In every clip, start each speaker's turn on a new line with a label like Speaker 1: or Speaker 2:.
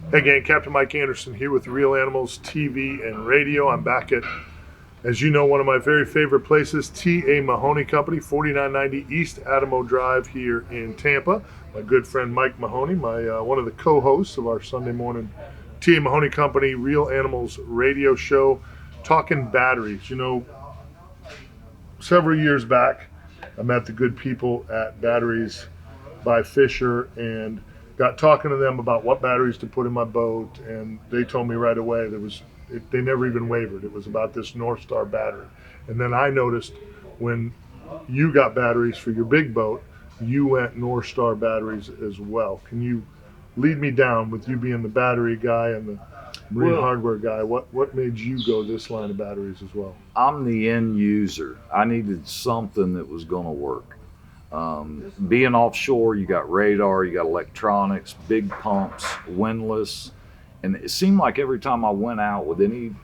Speaker 1: Hey gang, Captain Mike Anderson here with Real Animals TV and Radio. I'm back at, as you know, one of my very favorite places, T.A. Mahoney Company, 4990 East Adamo Drive here in Tampa. My good friend Mike Mahoney, one of the co-hosts of our Sunday morning T.A. Mahoney Company Real Animals radio show, talking batteries. You know, several years back, I met the good people at Batteries by Fisher and got talking to them about what batteries to put in my boat, and they told me right away they never even wavered. It was about this North Star battery. And then I noticed when you got batteries for your big boat, you went North Star batteries as well. Can you lead me down, with you being the battery guy and the marine hardware guy, what made you go this line of batteries as well?
Speaker 2: I'm the end user. I needed something that was going to work. Being offshore, you got radar, you got electronics, big pumps, windlass, and it seemed like every time I went out with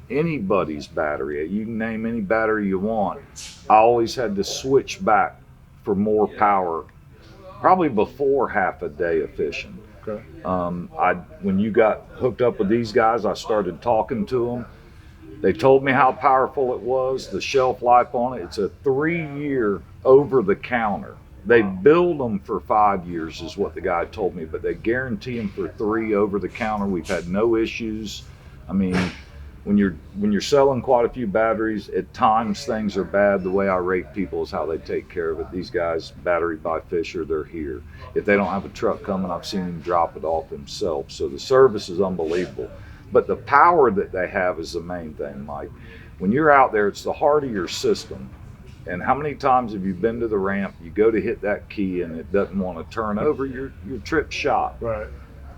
Speaker 2: anybody's battery, you can name any battery you want, I always had to switch back for more power, probably before half a day of fishing.
Speaker 1: Okay.
Speaker 2: When you got hooked up with these guys, I started talking to them. They told me how powerful it was, the shelf life on it. It's a 3-year over the counter. They build them for 5 years is what the guy told me, but they guarantee them for 3 over the counter. We've had no issues. I mean, when you're selling quite a few batteries, at times things are bad. The way I rate people is how they take care of it. These guys, Battery by Fisher, they're here. If they don't have a truck coming, I've seen them drop it off themselves. So the service is unbelievable. But the power that they have is the main thing, Mike. When you're out there, it's the heart of your system. And how many times have you been to the ramp, you go to hit that key and it doesn't want to turn over, your trip's shot.
Speaker 1: Right.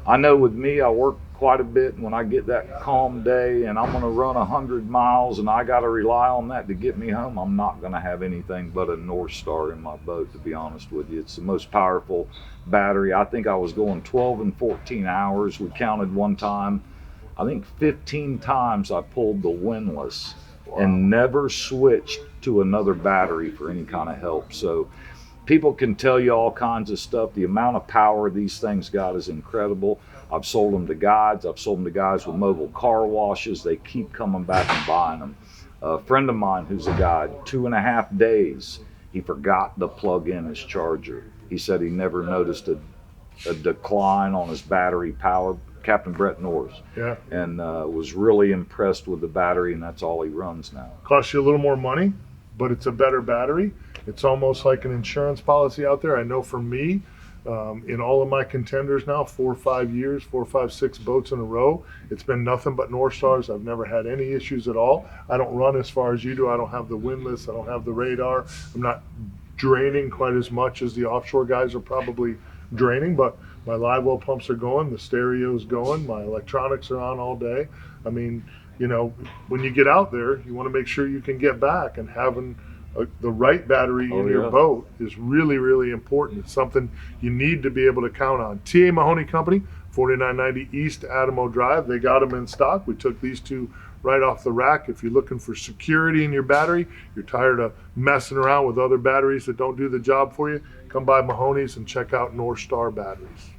Speaker 2: I know with me, I work quite a bit, and when I get that calm day and I'm going to run 100 miles and I got to rely on that to get me home, I'm not going to have anything but a North Star in my boat, to be honest with you. It's the most powerful battery. I think I was going 12 and 14 hours. We counted one time. I think 15 times I pulled the windlass. Wow. And never switched to another battery for any kind of help. So people can tell you all kinds of stuff. The amount of power these things got is incredible. I've sold them to guides. I've sold them to guys with mobile car washes. They keep coming back and buying them. A friend of mine who's a guide, 2.5 days, he forgot to plug in his charger. He said he never noticed a decline on his battery power. Captain Brett Norris.
Speaker 1: Yeah.
Speaker 2: And was really impressed with the battery, and that's all he runs now.
Speaker 1: Costs you a little more money, but it's a better battery. It's almost like an insurance policy out there. I know for me, in all of my contenders now, 4 or 5 years, 4, 5, 6 boats in a row, it's been nothing but North Stars. I've never had any issues at all. I don't run as far as you do. I don't have the windlass. I don't have the radar. I'm not draining quite as much as the offshore guys are probably draining, but my live well pumps are going, the stereo's going, my electronics are on all day. I mean, you know, when you get out there, you want to make sure you can get back, and having the right battery in your boat is really, really important. It's something you need to be able to count on. T.A. Mahoney Company, 4990 East Adamo Drive. They got them in stock. We took these two right off the rack. If you're looking for security in your battery, you're tired of messing around with other batteries that don't do the job for you, come by Mahoney's and check out North Star batteries.